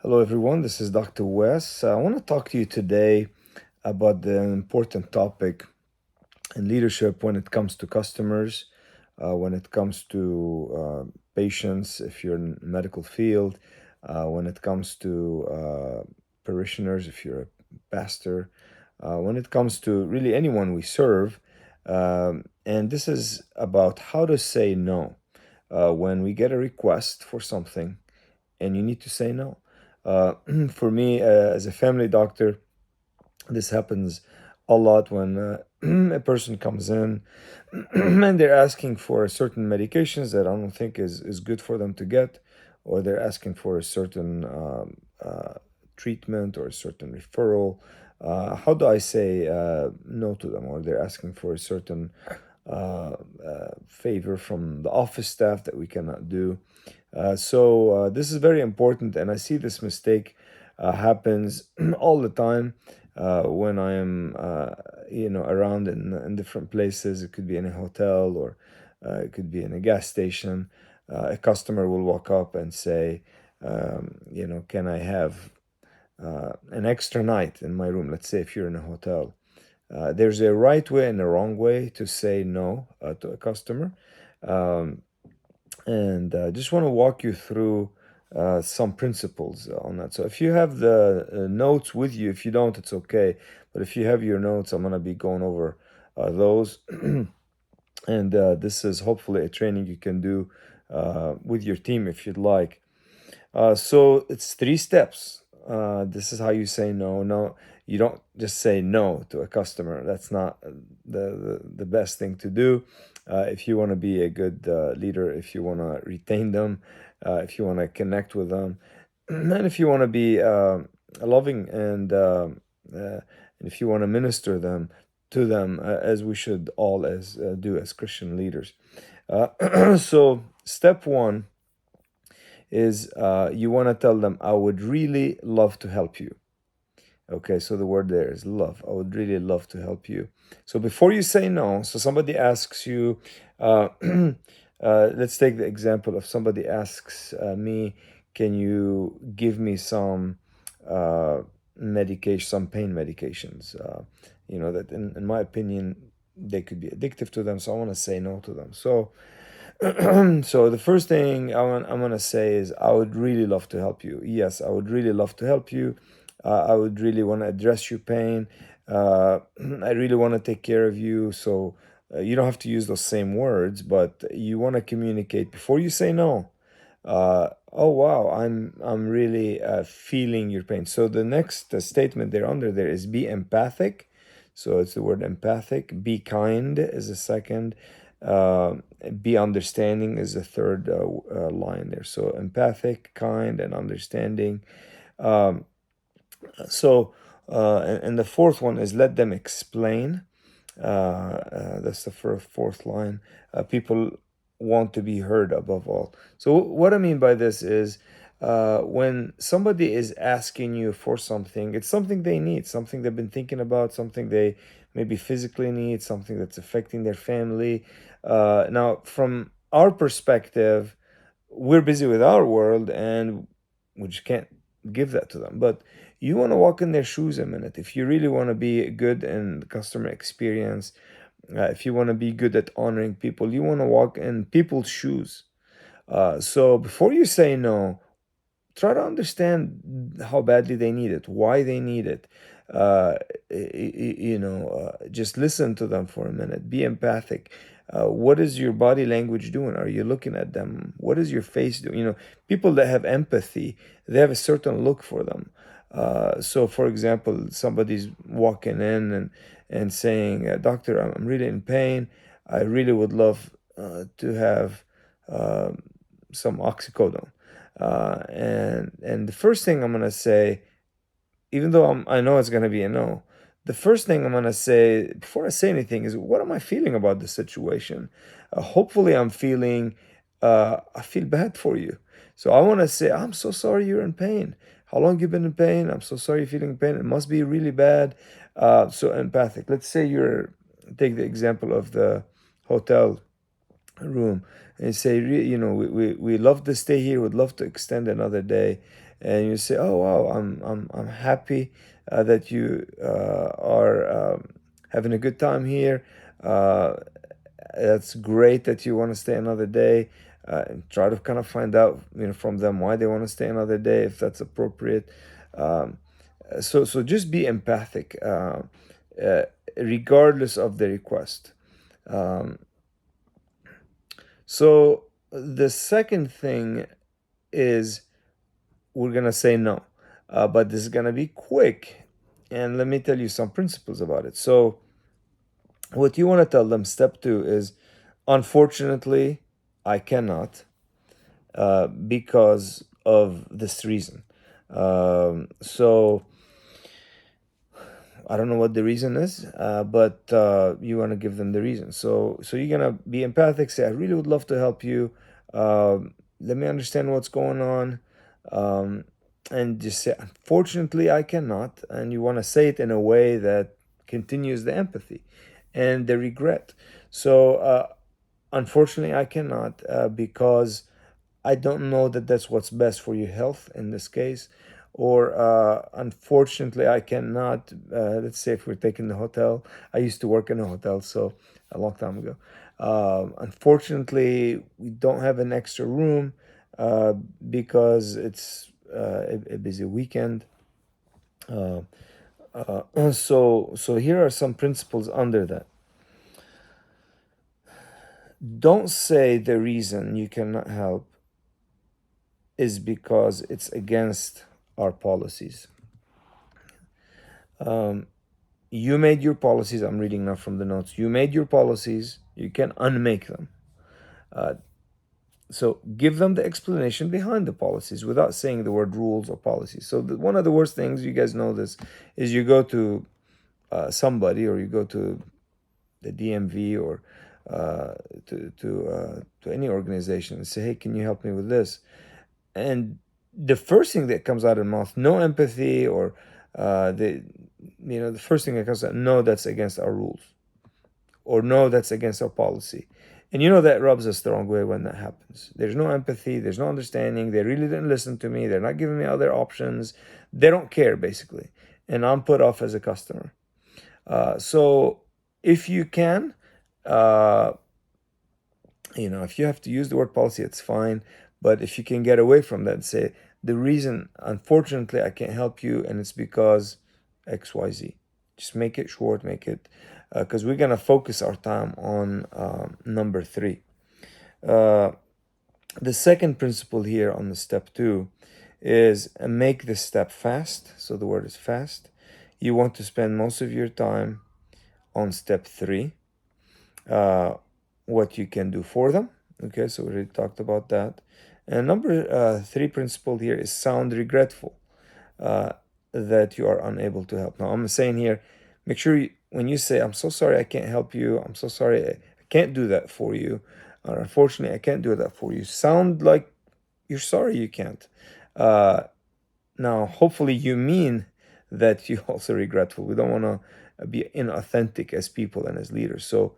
Hello, everyone. This is Dr. Wes. I want to talk to you today about the important topic in leadership when it comes to customers, when it comes to patients, if you're in the medical field, when it comes to parishioners, if you're a pastor, when it comes to really anyone we serve. And this is about how to say no when we get a request for something and you need to say no. Uh, for me, as a family doctor, this happens a lot when a person comes in and they're asking for certain medications that I don't think is good for them to get, or they're asking for a certain treatment or a certain referral. How do I say no to them? Or they're asking for a certain favor from the office staff that we cannot do. So this is very important, and I see this mistake happens all the time when I am, around in different places. It could be in a hotel or it could be in a gas station. A customer will walk up and say, can I have an extra night in my room? Let's say if you're in a hotel. There's a right way and a wrong way to say no to a customer. Um, and just want to walk you through some principles on that. So if you have the notes with you, if you don't, it's okay. But if you have your notes, I'm going to be going over those. And this is hopefully a training you can do with your team if you'd like. So it's three steps. This is how you say no. No, you don't just say no to a customer. That's not the best thing to do. If you want to be a good leader, if you want to retain them, if you want to connect with them, and if you want to be loving and if you want to minister them to them as we should all as do as Christian leaders. So step one is you want to tell them, I would really love to help you. Okay, so the word there is love. I would really love to help you. So before you say no, so somebody asks you, let's take the example of somebody asks me, can you give me some medication, some pain medications? That in my opinion, they could be addictive to them. So I want to say no to them. So so the first thing I'm gonna say is I would really love to help you. Yes, I would really love to help you. I would really want to address your pain. I really want to take care of you. So you don't have to use those same words, but you want to communicate before you say no. Oh wow, I'm really feeling your pain. So the next statement there under there is be empathic. So it's the word empathic. Be kind is the second. Uh, be understanding is the third line there. So empathic, kind, and understanding. Um, and the fourth one is let them explain. That's the fourth line. People want to be heard above all. So what I mean by this is when somebody is asking you for something, it's something they need, something they've been thinking about, something they maybe physically need, something that's affecting their family. Now, from our perspective, we're busy with our world and we just can't give that to them. But you want to walk in their shoes a minute. If you really want to be good in the customer experience, if you want to be good at honoring people, you want to walk in people's shoes. So before you say no, try to understand how badly they need it, why they need it. Just listen to them for a minute. Be empathic. What is your body language doing? Are you looking at them? What is your face doing? People that have empathy, they have a certain look for them. So, for example, somebody's walking in and saying, "Doctor, I'm really in pain. I really would love to have uh, some oxycodone." And the first thing I'm gonna say, even though I know it's gonna be a no, the first thing I'm gonna say before I say anything is, what am I feeling about the situation? Hopefully, I feel bad for you. So I want to say, I'm so sorry you're in pain. How long you been in pain? I'm so sorry you're feeling pain. It must be really bad. So empathic. Let's say take the example of the hotel room and say, we love to stay here, would love to extend another day. And you say, oh wow, I'm happy that you are having a good time here. Uh, that's great that you want to stay another day. And try to kind of find out, from them why they want to stay another day, if that's appropriate. Um, so just be empathic, uh, regardless of the request. Um, so the second thing is we're gonna say no, but this is gonna be quick, and let me tell you some principles about it. So what you want to tell them, step two, is unfortunately I cannot, because of this reason. So I don't know what the reason is, but you want to give them the reason. So you're gonna be empathic. Say, I really would love to help you. Let me understand what's going on, um, and just say, unfortunately, I cannot. And you want to say it in a way that continues the empathy and the regret. So, unfortunately, I cannot, because I don't know that that's what's best for your health in this case. Or unfortunately, I cannot. Let's say if we're taking the hotel, I used to work in a hotel, so a long time ago. Unfortunately, we don't have an extra room uh, because it's a busy weekend. Uh, so here are some principles under that. Don't say the reason you cannot help is because it's against our policies. Um, you made your policies. I'm reading now from the notes. You made your policies. You can unmake them. Uh, so give them the explanation behind the policies without saying the word rules or policies. So one of the worst things, you guys know this, is you go to somebody, or you go to the DMV, or to any organization and say, hey, can you help me with this? And the first thing that comes out of the mouth, no empathy, or the first thing that comes out, no, that's against our rules, or no, that's against our policy. And that rubs us the wrong way when that happens. There's no empathy, there's no understanding. They really didn't listen to me. They're not giving me other options. They don't care, basically. And I'm put off as a customer. So if you can, uh, if you have to use the word policy, it's fine. But if you can get away from that and say, the reason, unfortunately, I can't help you, and it's because XYZ. Just make it short, make it, because we're going to focus our time on number three. The second principle here on the step two is make the step fast. So the word is fast. You want to spend most of your time on step three, what you can do for them. Okay, so we already talked about that. And number three principle here is sound regretful that you are unable to help. Now, I'm saying here, make sure when you say, I'm so sorry I can't help you, I'm so sorry I can't do that for you, or unfortunately I can't do that for you, sound like you're sorry you can't. Now, hopefully you mean that you're also regretful. We don't want to be inauthentic as people and as leaders. So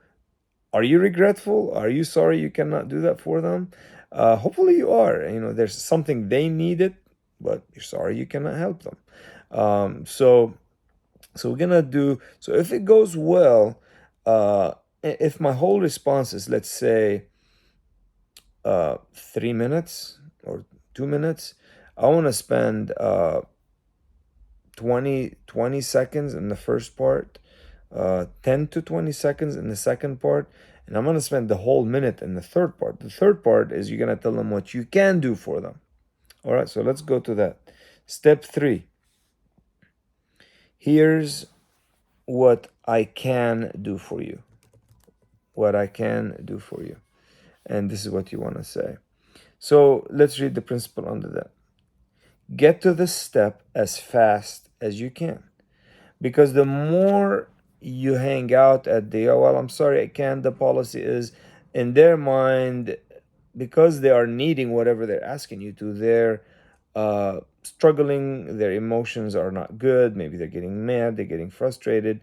are you regretful? Are you sorry you cannot do that for them? Hopefully you are. There's something they needed, but you're sorry you cannot help them. So we're gonna do. So if it goes well, if my whole response is, let's say, 3 minutes or 2 minutes, I want to spend 20 seconds in the first part, 10 to 20 seconds in the second part, and I'm going to spend the whole minute in the third part. The third part is you're going to tell them what you can do for them. All right, so let's go to that. Step three. Here's what I can do for you. What I can do for you. And this is what you want to say. So let's read the principle under that. Get to this step as fast as you can. Because the more you hang out at the, oh, well, I'm sorry, I can't, the policy is, in their mind, because they are needing whatever they're asking you to, they're struggling, their emotions are not good, maybe they're getting mad, they're getting frustrated.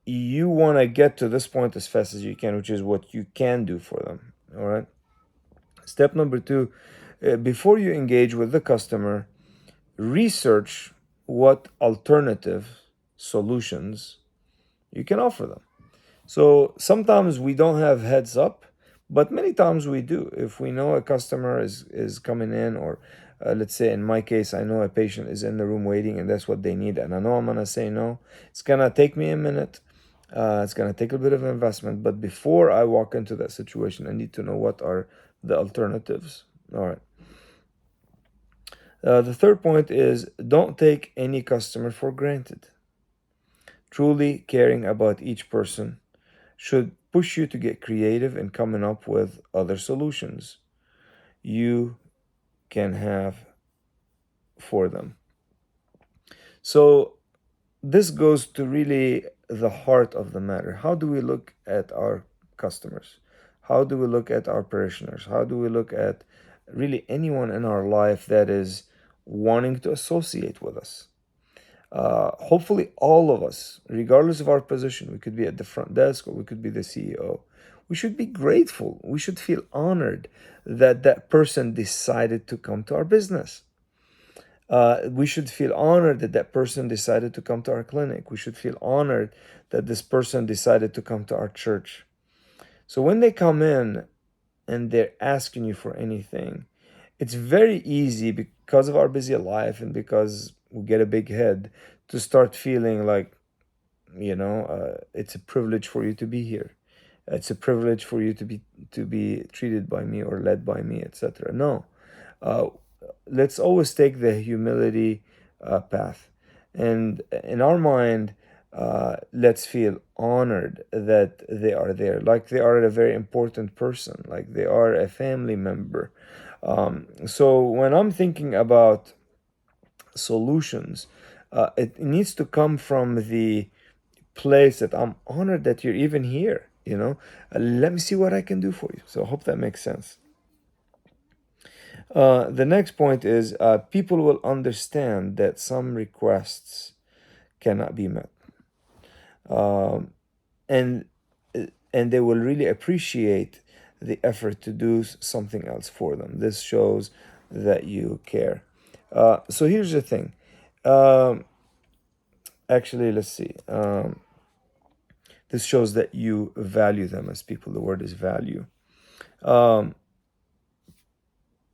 You want to get to this point as fast as you can, which is what you can do for them. All right. Step number two, before you engage with the customer, research what alternative solutions you can offer them. So sometimes we don't have heads up, but many times we do. If we know a customer is coming in, or let's say in my case, I know a patient is in the room waiting and that's what they need, and I know I'm gonna say no. It's gonna take me a minute. It's gonna take a bit of investment, but before I walk into that situation, I need to know what are the alternatives. All right. The third point is don't take any customer for granted. Truly caring about each person should push you to get creative in coming up with other solutions you can have for them. So, this goes to really the heart of the matter. How do we look at our customers? How do we look at our parishioners? How do we look at really anyone in our life that is wanting to associate with us? Hopefully, all of us, regardless of our position, we could be at the front desk or we could be the CEO. We should be grateful. We should feel honored that that person decided to come to our business. We should feel honored that that person decided to come to our clinic. We should feel honored that this person decided to come to our church. So when they come in and they're asking you for anything, it's very easy because of our busy life and because we get a big head to start feeling like, it's a privilege for you to be here. It's a privilege for you to be treated by me or led by me, etc. No, uh, let's always take the humility path, and in our mind, let's feel honored that they are there, like they are a very important person, like they are a family member. So when I'm thinking about solutions, it needs to come from the place that I'm honored that you're even here. Let me see what I can do for you. So I hope that makes sense. The next point is people will understand that some requests cannot be met, um, and and they will really appreciate the effort to do something else for them. This shows that you care. So here's the thing. Um, Actually, let's see. This shows that you value them as people. The word is value. Um,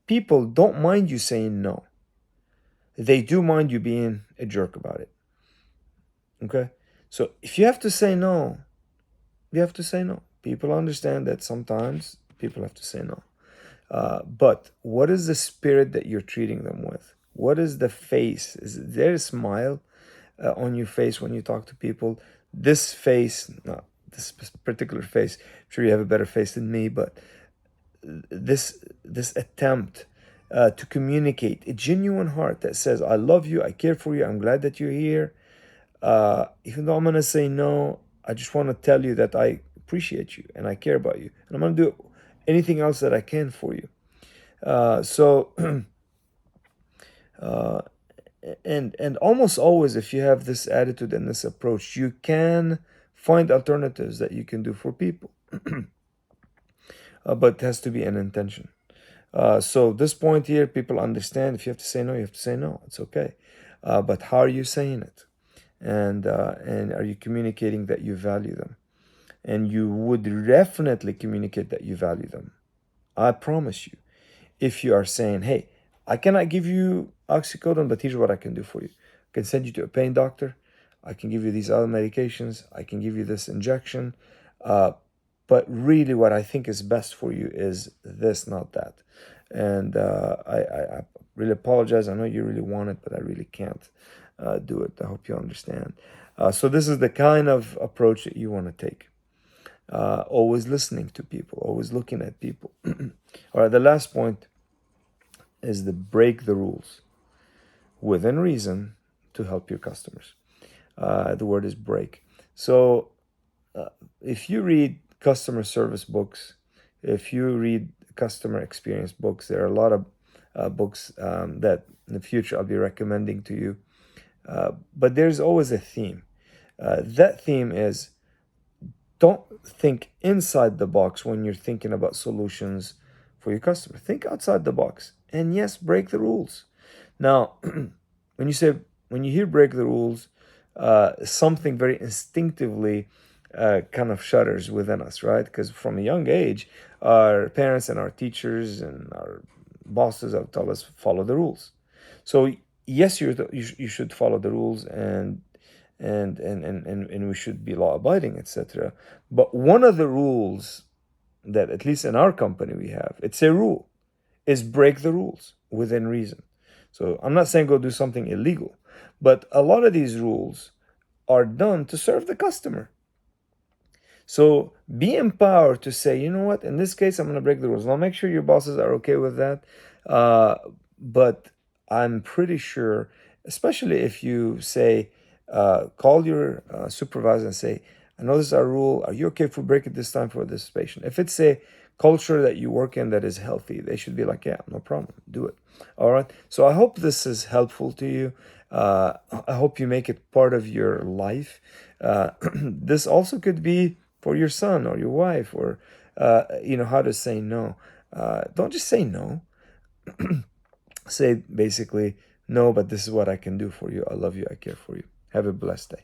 People don't mind you saying no. They do mind you being a jerk about it. Okay? So if you have to say no, you have to say no. People understand that sometimes people have to say no. But what is the spirit that you're treating them with? What is the face? Is there a smile on your face when you talk to people? This face, no, this particular face, I'm sure you have a better face than me, but this attempt to communicate a genuine heart that says, I love you, I care for you, I'm glad that you're here. Even though I'm going to say no, I just want to tell you that I appreciate you and I care about you. And I'm going to do anything else that I can for you. So, uh, and almost always, if you have this attitude and this approach, you can find alternatives that you can do for people. But it has to be an intention. So this point here, people understand if you have to say no, you have to say no. It's okay. But how are you saying it? And are you communicating that you value them? And you would definitely communicate that you value them. I promise you. If you are saying, hey, I cannot give you oxycodone, but here's what I can do for you. I can send you to a pain doctor. I can give you these other medications. I can give you this injection. But really what I think is best for you is this, not that. And I really apologize. I know you really want it, but I really can't do it. I hope you understand. So this is the kind of approach that you want to take. Always listening to people, always looking at people. All right, the last point is to break the rules within reason to help your customers. The word is break. So if you read customer service books, if you read customer experience books, there are a lot of books that in the future I'll be recommending to you. But there's always a theme. That theme is don't think inside the box when you're thinking about solutions for your customer. Think outside the box. And yes, break the rules. Now, when you say, when you hear break the rules, something very instinctively kind of shudders within us, right? Because from a young age, our parents and our teachers and our bosses have told us follow the rules. So yes, you should follow the rules, and we should be law abiding, etc. But one of the rules that, at least in our company, we have, it's a rule, is break the rules within reason. So I'm not saying go do something illegal, but a lot of these rules are done to serve the customer. So be empowered to say, you know what, in this case, I'm going to break the rules. Now, make sure your bosses are okay with that. Uh, but I'm pretty sure, especially if you say, call your supervisor and say, I know this is our rule. Are you okay if we break it this time for this patient? If it's a culture that you work in that is healthy, they should be like, yeah, no problem, do it. All right. So I hope this is helpful to you. I hope you make it part of your life. This also could be for your son or your wife, or how to say no. Don't just say no. Say basically, no, but this is what I can do for you. I love you. I care for you. Have a blessed day.